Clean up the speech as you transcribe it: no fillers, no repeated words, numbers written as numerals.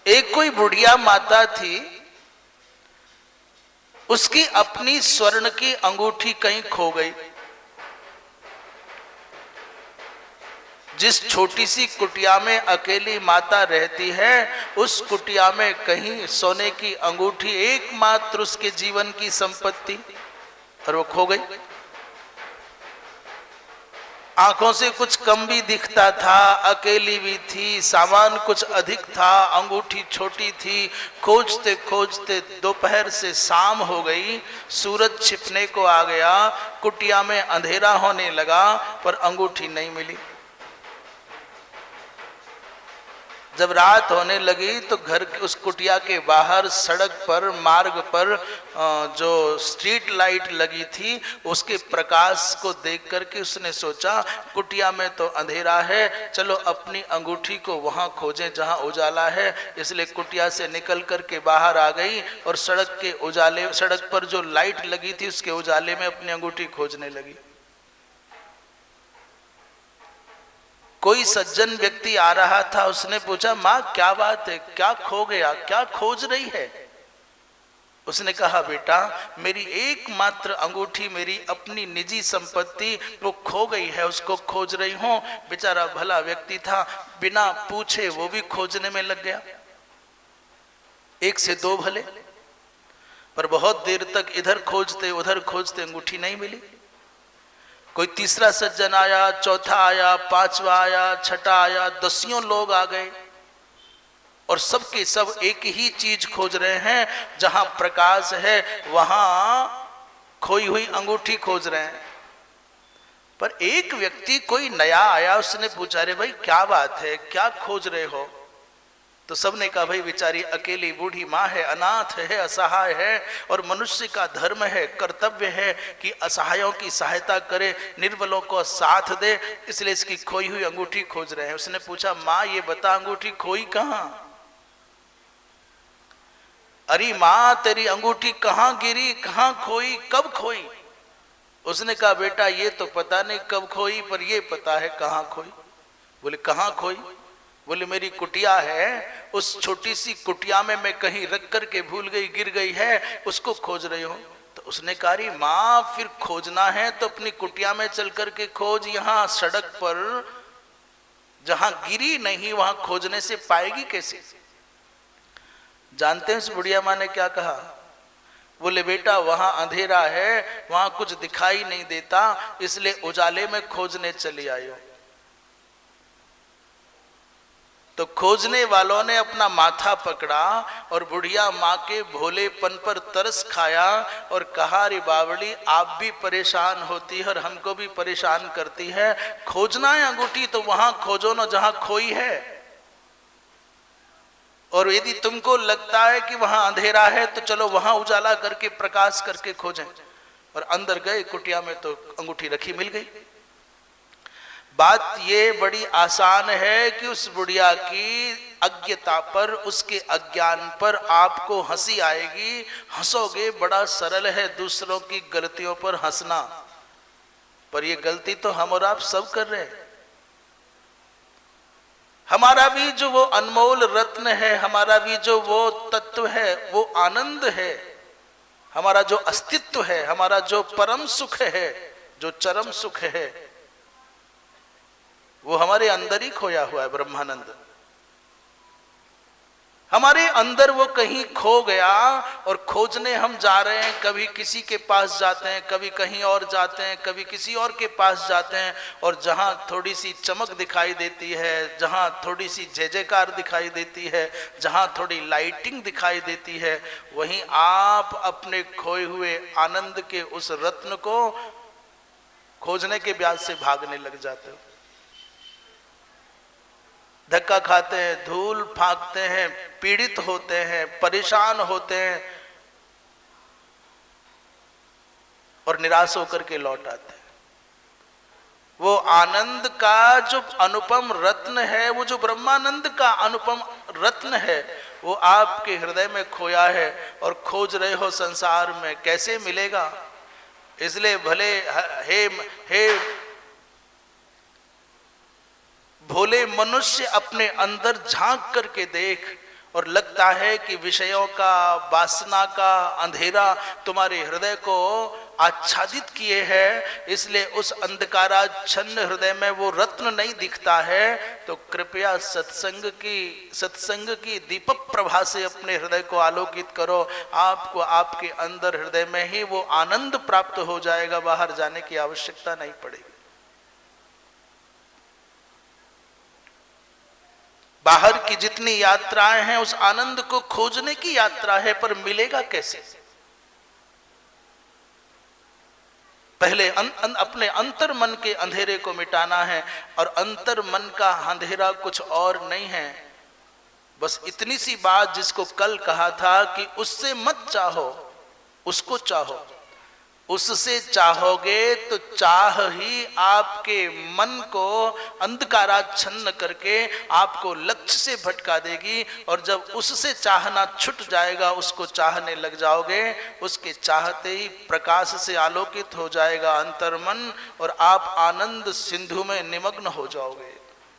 एक कोई बुढ़िया माता थी, उसकी अपनी स्वर्ण की अंगूठी कहीं खो गई। जिस छोटी सी कुटिया में अकेली माता रहती है, उस कुटिया में कहीं सोने की अंगूठी, एकमात्र उसके जीवन की संपत्ति, और वो खो गई। आंखों से कुछ कम भी दिखता था, अकेली भी थी, सामान कुछ अधिक था, अंगूठी छोटी थी। खोजते खोजते दोपहर से शाम हो गई, सूरज छिपने को आ गया, कुटिया में अंधेरा होने लगा, पर अंगूठी नहीं मिली। जब रात होने लगी तो घर के उस कुटिया के बाहर सड़क पर, मार्ग पर जो स्ट्रीट लाइट लगी थी, उसके प्रकाश को देख करके उसने सोचा कुटिया में तो अंधेरा है, चलो अपनी अंगूठी को वहां खोजें जहां उजाला है। इसलिए कुटिया से निकल करके बाहर आ गई और सड़क के उजाले, सड़क पर जो लाइट लगी थी उसके उजाले में अपनी अंगूठी खोजने लगी। कोई सज्जन व्यक्ति आ रहा था, उसने पूछा, माँ क्या बात है, क्या खो गया, क्या खोज रही है? उसने कहा, बेटा मेरी एकमात्र अंगूठी, मेरी अपनी निजी संपत्ति, वो खो गई है, उसको खोज रही हूं। बेचारा भला व्यक्ति था, बिना पूछे वो भी खोजने में लग गया। एक से दो भले, पर बहुत देर तक इधर खोजते उधर खोजते अंगूठी नहीं मिली। कोई तीसरा सज्जन आया, चौथा आया, पांचवा आया, छठा आया, दसियों लोग आ गए और सबके सब एक ही चीज खोज रहे हैं, जहां प्रकाश है वहां खोई हुई अंगूठी खोज रहे हैं। पर एक व्यक्ति कोई नया आया, उसने पूछा, रे भाई क्या बात है, क्या खोज रहे हो? तो सबने कहा, भाई बेचारी अकेली बूढ़ी माँ है, अनाथ है, असहाय है, और मनुष्य का धर्म है, कर्तव्य है कि असहायों की सहायता करे, निर्बलों को साथ दे, इसलिए इसकी खोई हुई अंगूठी खोज रहे हैं। उसने पूछा, माँ ये बता अंगूठी खोई कहाँ? अरे माँ तेरी अंगूठी कहाँ गिरी, कहाँ खोई, कब खोई? उसने कहा, बेटा ये तो पता नहीं कब खोई, पर ये पता है कहाँ खोई। बोले कहाँ खोई? बोले मेरी कुटिया है, उस छोटी सी कुटिया में मैं कहीं रख करके भूल गई, गिर गई है, उसको खोज रही हूं। तो उसने कहा, माँ फिर खोजना है तो अपनी कुटिया में चल करके खोज, यहाँ सड़क पर जहां गिरी नहीं वहां खोजने से पाएगी कैसे? जानते हैं उस बुढ़िया माँ ने क्या कहा? बोले बेटा वहां अंधेरा है, वहां कुछ दिखाई नहीं देता, इसलिए उजाले में खोजने चली आई हो। तो खोजने वालों ने अपना माथा पकड़ा और बुढ़िया माँ के भोलेपन पर तरस खाया और कहा, रे बावड़ी आप भी परेशान होती है और हमको भी परेशान करती है, खोजना है अंगूठी तो वहां खोजो ना जहां खोई है, और यदि तुमको लगता है कि वहां अंधेरा है तो चलो वहां उजाला करके प्रकाश करके खोजें। और अंदर गए, कुटिया में तो अंगूठी रखी मिल गई। बात ये बड़ी आसान है कि उस बुढ़िया की अज्ञता पर, उसके अज्ञान पर आपको हंसी आएगी, हंसोगे, बड़ा सरल है दूसरों की गलतियों पर हंसना, पर ये गलती तो हम और आप सब कर रहे हैं। हमारा भी जो वो अनमोल रत्न है, हमारा भी जो वो तत्व है, वो आनंद है, हमारा जो अस्तित्व है, हमारा जो परम सुख है, जो चरम सुख है, वो हमारे अंदर ही खोया हुआ है। ब्रह्मानंद हमारे अंदर वो कहीं खो गया और खोजने हम जा रहे हैं। कभी किसी के पास जाते हैं, कभी कहीं और जाते हैं, कभी किसी और के पास जाते हैं, और जहां थोड़ी सी चमक दिखाई देती है, जहां थोड़ी सी जय जयकार दिखाई देती है, जहां थोड़ी लाइटिंग दिखाई देती है, वहीं आप अपने खोए हुए आनंद के उस रत्न को खोजने के ब्याज से भागने लग जाते हो। धक्का खाते हैं, धूल फांकते हैं, पीड़ित होते हैं, परेशान होते हैं और निराश होकर के लौट आते हैं। वो आनंद का जो अनुपम रत्न है, वो जो ब्रह्मानंद का अनुपम रत्न है, वो आपके हृदय में खोया है और खोज रहे हो संसार में, कैसे मिलेगा? इसलिए भले हे भोले मनुष्य अपने अंदर झांक करके देख और लगता है कि विषयों का, वासना का अंधेरा तुम्हारे हृदय को आच्छादित किए है, इसलिए उस अंधकाराच्छन्न हृदय में वो रत्न नहीं दिखता है, तो कृपया सत्संग की दीपक प्रभा से अपने हृदय को आलोकित करो। आपको आपके अंदर हृदय में ही वो आनंद प्राप्त हो जाएगा, बाहर जाने की आवश्यकता नहीं पड़ेगी। बाहर की जितनी यात्राएं हैं उस आनंद को खोजने की यात्रा है, पर मिलेगा कैसे? पहले अपने अंतर मन के अंधेरे को मिटाना है, और अंतर मन का अंधेरा कुछ और नहीं है, बस इतनी सी बात जिसको कल कहा था कि उससे मत चाहो, उसको चाहो। उससे चाहोगे तो चाह ही आपके मन को अंधकाराच्छन्न करके आपको लक्ष्य से भटका देगी, और जब उससे चाहना छूट जाएगा, उसको चाहने लग जाओगे, उसके चाहते ही प्रकाश से आलोकित हो जाएगा अंतर्मन, और आप आनंद सिंधु में निमग्न हो जाओगे।